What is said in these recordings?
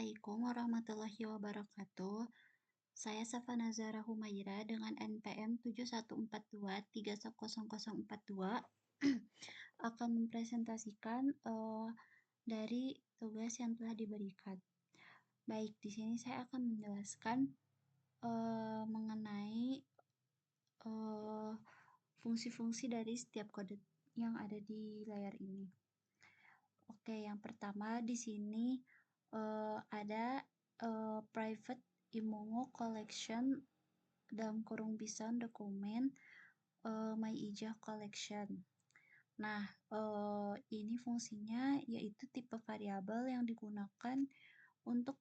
Assalamualaikum warahmatullahi wabarakatuh. Saya Safa Nazara Humaira dengan NPM 7142300042 akan mempresentasikan dari tugas yang telah diberikan. Baik, di sini saya akan menjelaskan mengenai fungsi-fungsi dari setiap kode yang ada di layar ini. Oke, yang pertama di sini ada private Imongo collection dalam kurung Bison dokumen My Ijah collection. Nah, ini fungsinya yaitu tipe variabel yang digunakan untuk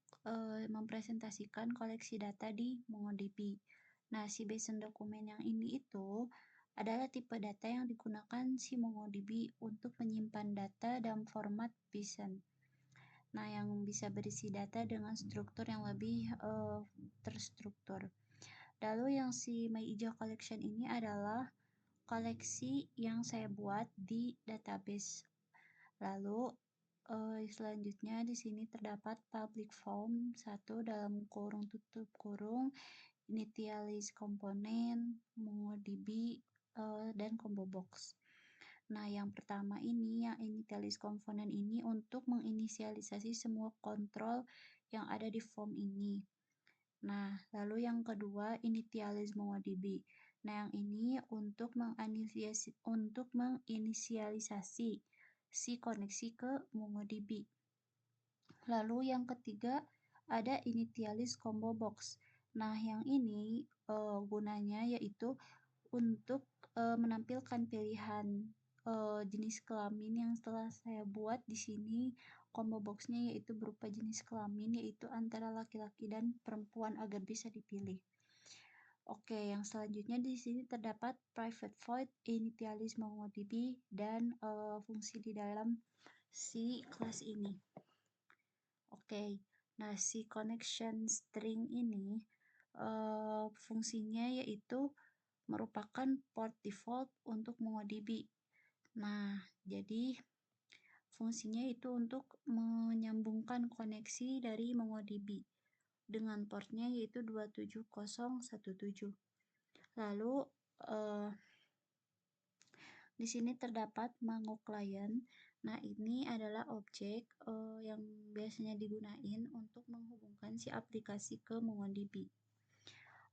mempresentasikan koleksi data di MongoDB. Nah, si Bison dokumen yang ini itu adalah tipe data yang digunakan si MongoDB untuk menyimpan data dalam format Bison. Nah, yang bisa berisi data dengan struktur yang lebih terstruktur. Lalu yang si MyIjah Collection ini adalah koleksi yang saya buat di database. Lalu selanjutnya di sini terdapat public form 1 dalam kurung tutup kurung, initialize komponen, MongoDB, dan combo box. Nah, yang pertama ini, yang initialize komponen ini untuk menginisialisasi semua kontrol yang ada di form ini. Nah, lalu yang kedua, initialize MongoDB. Nah, yang ini untuk menginisialisasi si koneksi ke MongoDB. Lalu yang ketiga, ada initialize combo box. Nah, yang ini gunanya yaitu untuk menampilkan pilihan jenis kelamin yang setelah saya buat di sini combo boxnya yaitu berupa jenis kelamin yaitu antara laki-laki dan perempuan agar bisa dipilih. Oke, yang selanjutnya di sini terdapat private void, initialize MongoDB dan fungsi di dalam si kelas ini. Oke, nah si connection string ini fungsinya yaitu merupakan port default untuk MongoDB. Nah, jadi fungsinya itu untuk menyambungkan koneksi dari MongoDB dengan portnya yaitu 27017. Lalu di sini terdapat Mongo client. Nah, ini adalah objek yang biasanya digunakan untuk menghubungkan si aplikasi ke MongoDB.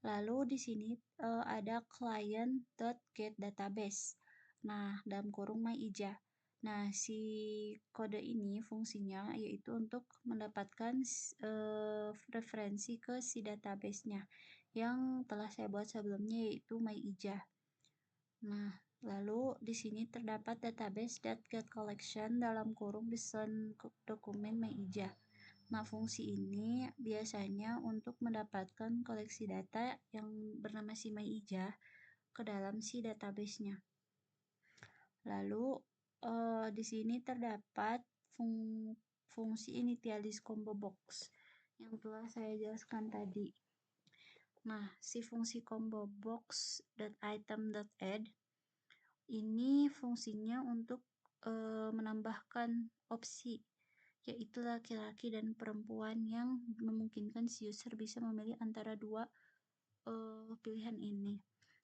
Lalu di sini ada client.getDatabase. Nah, dalam kurung MyIjah. Nah, si kode ini fungsinya yaitu untuk mendapatkan referensi ke si database-nya yang telah saya buat sebelumnya yaitu MyIjah. Nah, lalu di sini terdapat database.getCollection dalam kurung Bison dokumen MyIjah. Nah, fungsi ini biasanya untuk mendapatkan koleksi data yang bernama si MyIjah ke dalam si database-nya. Lalu di sini terdapat fungsi initialize combo box yang telah saya jelaskan tadi. Nah, si fungsi combo box.item.add ini fungsinya untuk menambahkan opsi yaitu laki-laki dan perempuan yang memungkinkan si user bisa memilih antara dua pilihan ini.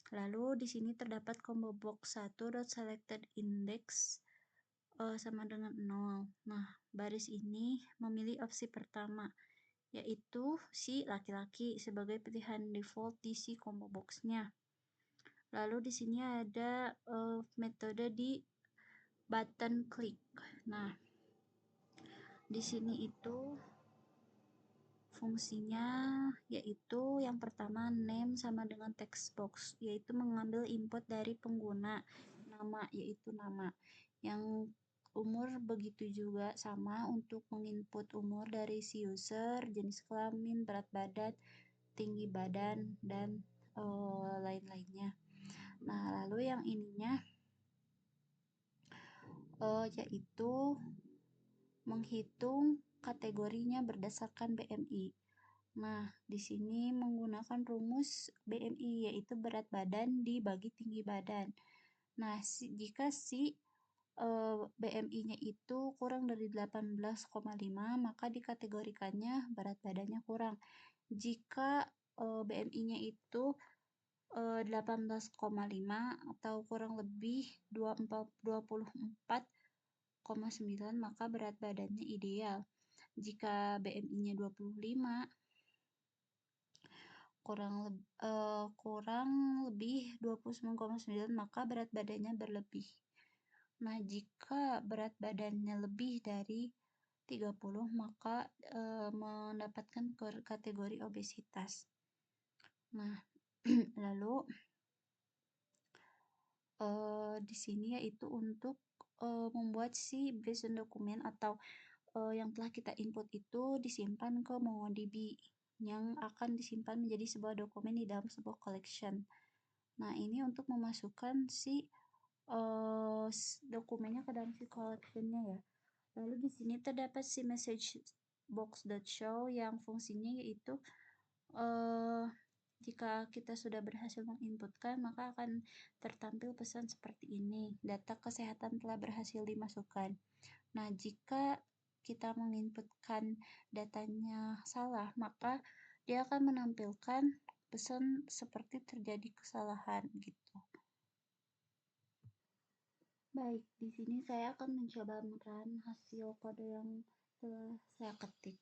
Lalu di sini terdapat combo box 1.selectedIndex sama dengan 0. Nah, baris ini memilih opsi pertama yaitu si laki-laki sebagai pilihan default di si combo box-nya. Lalu di sini ada metode di button click. Nah, di sini itu fungsinya yaitu yang pertama name sama dengan text box, yaitu mengambil input dari pengguna, nama yaitu nama. Yang umur begitu juga sama untuk menginput umur dari si user, jenis kelamin, berat badan, tinggi badan, dan lain-lainnya. Nah, lalu yang ininya yaitu menghitung kategorinya berdasarkan BMI. Nah, di sini menggunakan rumus BMI yaitu berat badan dibagi tinggi badan. Nah, jika si BMI-nya itu kurang dari 18,5, maka dikategorikannya berat badannya kurang. Jika BMI-nya itu 18,5 atau kurang lebih 24,9, maka berat badannya ideal. Jika BMI-nya 25 kurang lebih 29,9, maka berat badannya berlebih. Nah, jika berat badannya lebih dari 30, maka mendapatkan kategori obesitas. Nah, lalu di sini yaitu untuk membuat si based dokumen atau yang telah kita input itu disimpan ke MongoDB yang akan disimpan menjadi sebuah dokumen di dalam sebuah collection. Nah, ini untuk memasukkan si dokumennya ke dalam si collectionnya ya. Lalu di sini terdapat si message box.show yang fungsinya yaitu jika kita sudah berhasil menginputkan, maka akan tertampil pesan seperti ini. Data kesehatan telah berhasil dimasukkan. Nah, jika kita menginputkan datanya salah, maka dia akan menampilkan pesan seperti terjadi kesalahan gitu. Baik, di sini saya akan mencoba meran hasil kode yang telah saya ketik.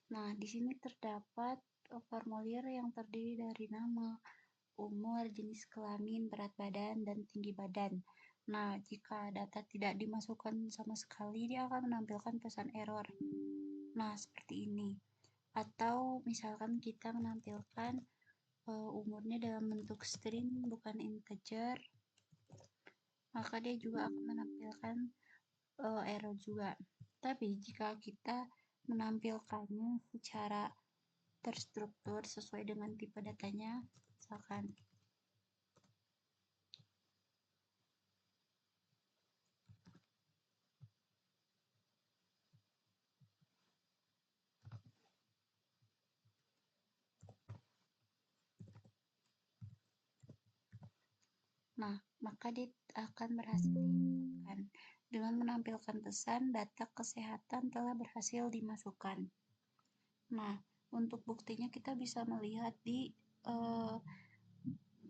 Nah, di sini terdapat formulir yang terdiri dari nama, umur, jenis kelamin, berat badan, dan tinggi badan. Nah, jika data tidak dimasukkan sama sekali, dia akan menampilkan pesan error. Nah, seperti ini. Atau misalkan kita menampilkan umurnya dalam bentuk string bukan integer, maka dia juga akan menampilkan error juga. Tapi jika kita menampilkannya secara terstruktur sesuai dengan tipe datanya, misalkan nah, maka dia akan berhasil diinputkan dengan menampilkan pesan data kesehatan telah berhasil dimasukkan. Nah, untuk buktinya kita bisa melihat di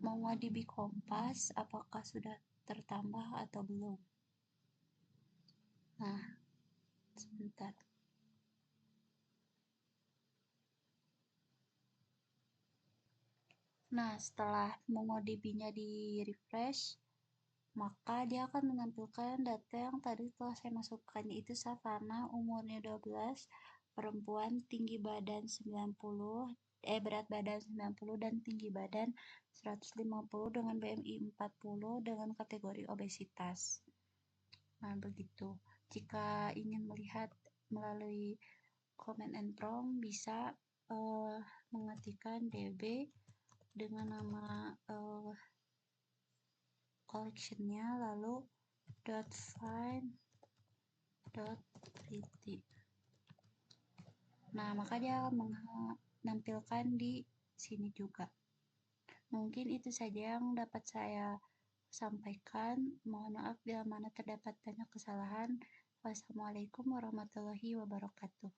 MongoDB Kompas apakah sudah tertambah atau belum. Nah, sebentar. Nah, setelah MongoDB-nya di-refresh, maka dia akan menampilkan data yang tadi telah saya masukkan, yaitu Savana, umurnya 12, perempuan, tinggi badan 90, berat badan 90 dan tinggi badan 150 dengan BMI 40 dengan kategori obesitas. Nah, begitu. Jika ingin melihat melalui command and prompt, bisa mengetikkan db dengan nama collectionnya, lalu .find.pretty. Nah, maka dia akan menampilkan di sini juga. Mungkin itu saja yang dapat saya sampaikan. Mohon maaf bila mana terdapat banyak kesalahan. Wassalamualaikum warahmatullahi wabarakatuh.